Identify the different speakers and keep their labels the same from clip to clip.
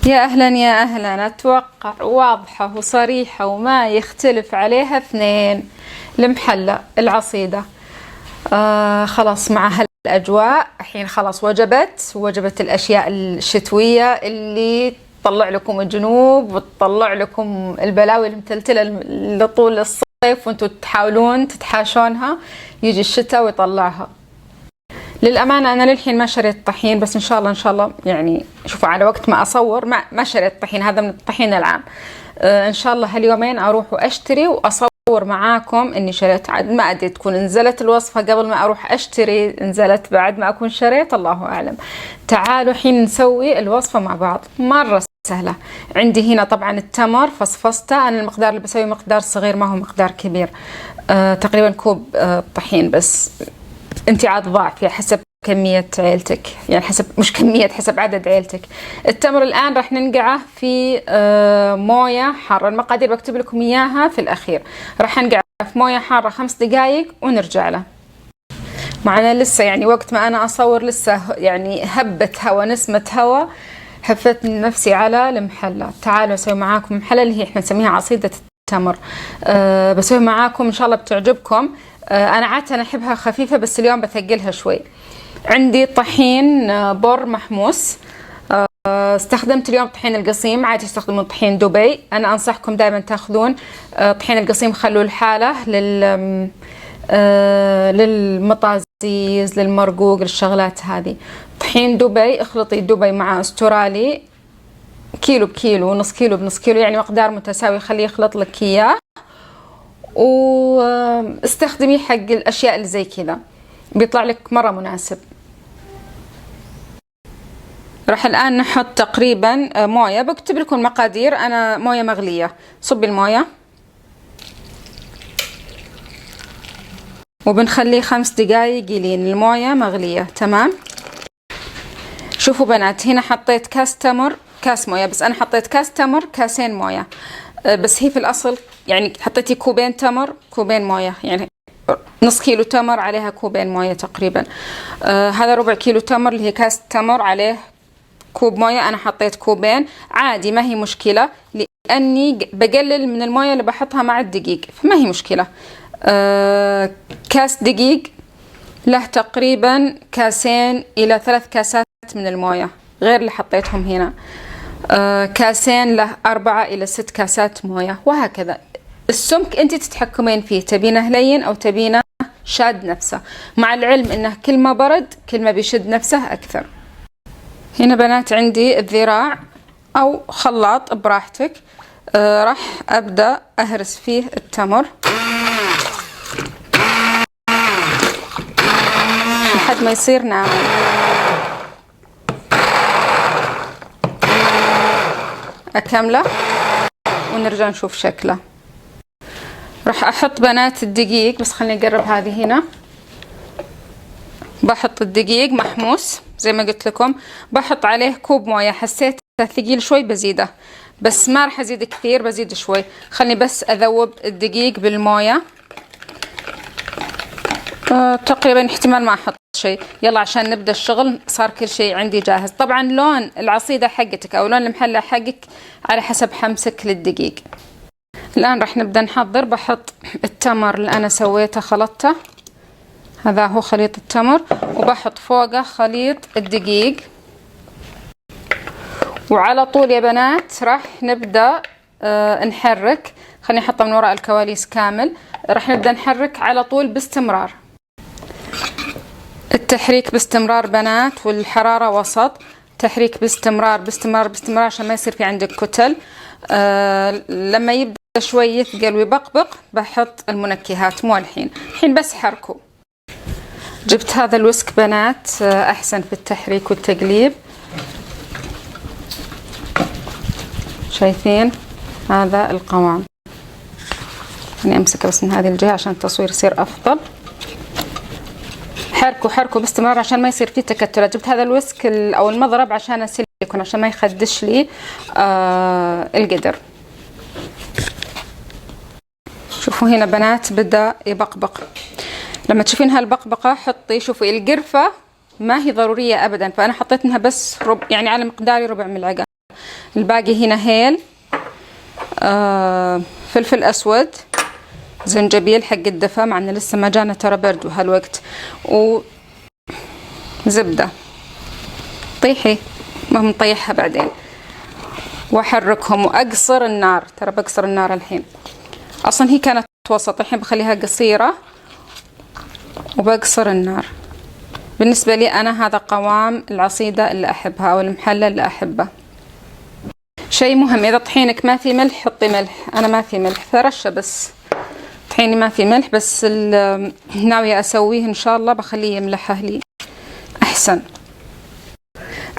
Speaker 1: يا أهلا يا أهلا، أتوقع واضحة وصريحة وما يختلف عليها اثنين. المحلى العصيدة خلاص مع هالأجواء الحين خلاص وجبت الأشياء الشتوية اللي تطلع لكم الجنوب وتطلع لكم البلاوي المتلتلة لطول الصيف وانتم تحاولون تتحاشونها، يجي الشتاء ويطلعها. للأمانة أنا للحين ما شريت طحين، بس إن شاء الله يعني شوفوا على وقت ما أصور ما شريت طحين، هذا من الطحين العام. إن شاء الله هاليومين أروح وأشتري وأصور معاكم إني شريت. عاد ما أدري تكون نزلت الوصفة قبل ما أروح أشتري، نزلت بعد ما أكون شريت، الله أعلم. تعالوا حين نسوي الوصفة مع بعض، مرة سهلة. عندي هنا طبعا التمر فصفصته، أنا المقدار اللي بسوي مقدار صغير ما هو مقدار كبير، تقريبا كوب طحين بس. انت عاد ضاعفي حسب كمية عيلتك، يعني حسب عدد عيلتك. التمر الآن راح ننقعه في موية حارة، المقادير بكتب لكم إياها في الأخير. راح ننقعه في موية حارة 5 دقايق ونرجع له. معنا لسه يعني وقت ما أنا أصور لسه يعني هبة هوا، نسمة هوا هفت نفسي على المحلى. تعالوا أسوي معاكم محلى اللي هي احنا نسميها عصيدة التمر. بسوي معاكم إن شاء الله بتعجبكم. أنا عادة أحبها خفيفة بس اليوم بثقلها شوي. عندي طحين بر محموس، استخدمت اليوم طحين القصيم، عادي تستخدمون طحين دبي. أنا أنصحكم دائما تاخذون طحين القصيم، خلوه الحالة للمطازيز للمرقوق للشغلات هذه. طحين دبي اخلطي دبي مع استرالي كيلو بكيلو ونص كيلو بنص كيلو، يعني مقدار متساوي، خليه يخلط لك إياه. واستخدمي حق الاشياء اللي زي كذا بيطلع لك مره مناسب. راح الان نحط تقريبا مويه، بكتب لكم مقادير. انا مويه مغليه، صبي المويه وبنخليه 5 دقايق يلين المويه مغليه. تمام. شوفوا بنات، هنا حطيت كاس مويه، بس انا حطيت كاس تمر كاسين مويه، بس هي في الأصل يعني حطيتي كوبين تمر كوبين موية، يعني نص كيلو تمر عليها كوبين موية تقريبا. هذا ربع كيلو تمر اللي هي كاس تمر عليه كوب موية، أنا حطيت كوبين عادي ما هي مشكلة، لأني بقلل من الموية اللي بحطها مع الدقيق فما هي مشكلة. كاس دقيق له تقريبا 2 إلى 3 كاسات من الموية غير اللي حطيتهم هنا. كاسين له 4 إلى 6 كاسات موية، وهكذا. السمك انت تتحكمين فيه، تبينه لين او تبينه شاد نفسه، مع العلم انه كل ما برد كل ما بيشد نفسه اكثر. هنا بنات عندي الذراع او خلاط براحتك. راح ابدأ اهرس فيه التمر لحد ما يصير ناعم. أكمله ونرجع نشوف شكله. راح أحط بنات الدقيق، بس خليني أقرب هذه هنا. بحط الدقيق محموس زي ما قلت لكم، بحط عليه كوب موية، حسيت ثقيل شوي بزيده، بس ما راح أزيد كثير، بزيد شوي. خلني بس أذوب الدقيق بالموية. تقريبا احتمال ما أحط شيء، يلا عشان نبدأ الشغل. صار كل شيء عندي جاهز. طبعا لون العصيدة حقتك او لون المحلى حقك على حسب حمسك للدقيق. الآن راح نبدأ نحضر. بحط التمر اللي أنا سويته خلطته، هذا هو خليط التمر، وبحط فوقه خليط الدقيق. وعلى طول يا بنات راح نبدأ نحرك. خليني أحطه من وراء الكواليس كامل. راح نبدأ نحرك على طول باستمرار. التحريك باستمرار بنات، والحرارة وسط. تحريك باستمرار باستمرار باستمرار عشان ما يصير في عندك كتل. لما يبدأ شوي يثقل ويبقبق بحط المنكهات، مو الحين بس حركه. جبت هذا الويسك بنات أحسن في التحريك والتقليب. شايفين هذا القوام؟ أنا أمسكه بس من هذه الجهة عشان التصوير يصير أفضل. حركوا باستمرار عشان ما يصير فيه تكتلات. جبت هذا الويسك او المضرب عشان السيليكون عشان ما يخدش لي القدر. شوفوا هنا بنات بدأ يبقبق. لما تشوفين هالبقبقة حطي، شوفي القرفة ما هي ضرورية ابدا، فانا حطيت منها بس يعني على مقداري ربع ملعقة. الباقي هنا هيل، فلفل أسود، زنجبيل حق الدفا مع إنه لسه ما جانا ترى برد بهالوقت، وزبدة. طيحي، ما نطيحها بعدين. وأحركهم وأقصر النار، ترى بقصر النار الحين، أصلا هي كانت وسط، الحين بخليها قصيرة وبقصر النار. بالنسبة لي أنا هذا قوام العصيدة اللي أحبها أو المحلى اللي أحبه. شيء مهم، إذا طحينك ما في ملح حطي ملح، أنا ما في ملح فرشة، بس طحيني ما في ملح، بس ناوية أسويه إن شاء الله بخليه يملحه لي أحسن.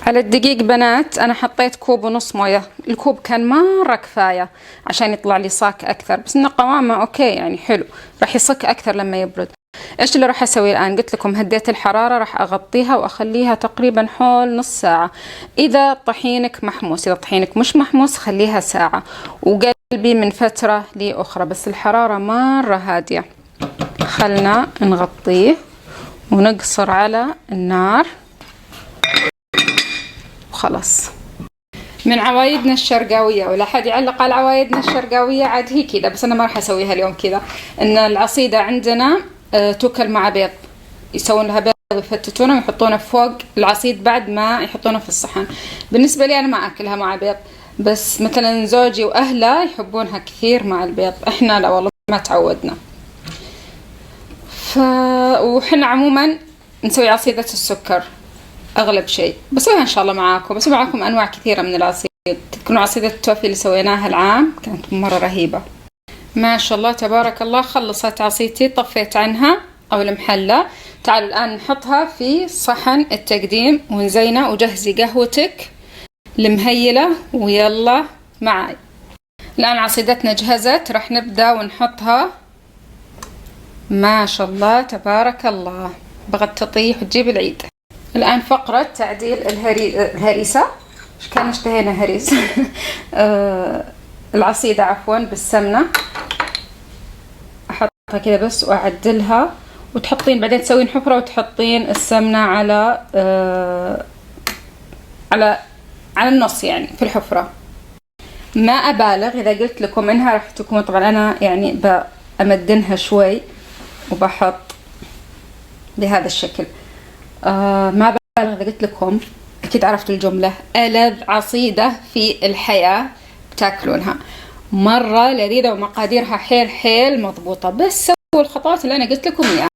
Speaker 1: على الدقيق بنات أنا حطيت 1.5 كوب موية، الكوب كان مرة كفاية عشان يطلع لي صاك أكثر، بس إنه قوامه أوكي يعني حلو، راح يصك أكثر لما يبرد. إيش اللي راح أسوي الآن؟ قلت لكم هديت الحرارة، راح أغطيها وأخليها تقريبا حول نص ساعة. إذا طحينك محموس، إذا طحينك مش محموس خليها ساعة، وقلبي من فترة لأخرى، بس الحرارة مرة هادية. خلنا نغطيه ونقصر على النار وخلاص. من عوايدنا الشرقاوية، ولا حد يعلق على عوايدنا الشرقاوية، عاد هي كذا، بس أنا ما راح أسويها اليوم كذا. إن العصيدة عندنا توكل مع بيض، يسوون لها بيض ويفتتونه ويحطونه فوق العصيد بعد ما يحطونه في الصحن. بالنسبة لي أنا ما أكلها مع بيض، بس مثلا زوجي وأهله يحبونها كثير مع البيض، إحنا لا والله ما تعودنا. وحنا عموما نسوي عصيدة السكر أغلب شيء، بسويها إن شاء الله معاكم، بسوي معاكم أنواع كثيرة من العصيد. تذكرون عصيدة التوفي اللي سويناها العام، كانت مرة رهيبة ما شاء الله تبارك الله. خلصت عصيدتي، طفيت عنها أو المحلى. تعالوا الآن نحطها في صحن التقديم ونزينه، وجهزي قهوتك المهيلة ويلا معاي. الآن عصيدتنا جهزت، راح نبدأ ونحطها. ما شاء الله تبارك الله، بغت تطيح وتجيب العيد. الآن فقرة تعديل الهريسة، كان اشتهينا هريس العصيدة عفوا بالسمنة. أحطها كذا بس وأعدلها، وتحطين بعدين تسوين حفرة وتحطين السمنة على النص يعني في الحفرة. ما أبالغ إذا قلت لكم إنها راح تكون، طبعا أنا يعني بأمدنها شوي وبحط بهذا الشكل. ما بالغ إذا قلت لكم، أكيد عرفتوا الجملة، ألذ عصيدة في الحياة بتاكلونها، مرة لذيذة ومقاديرها حيل مضبوطة، بس سووا الخطوات اللي أنا قلت لكم إياها.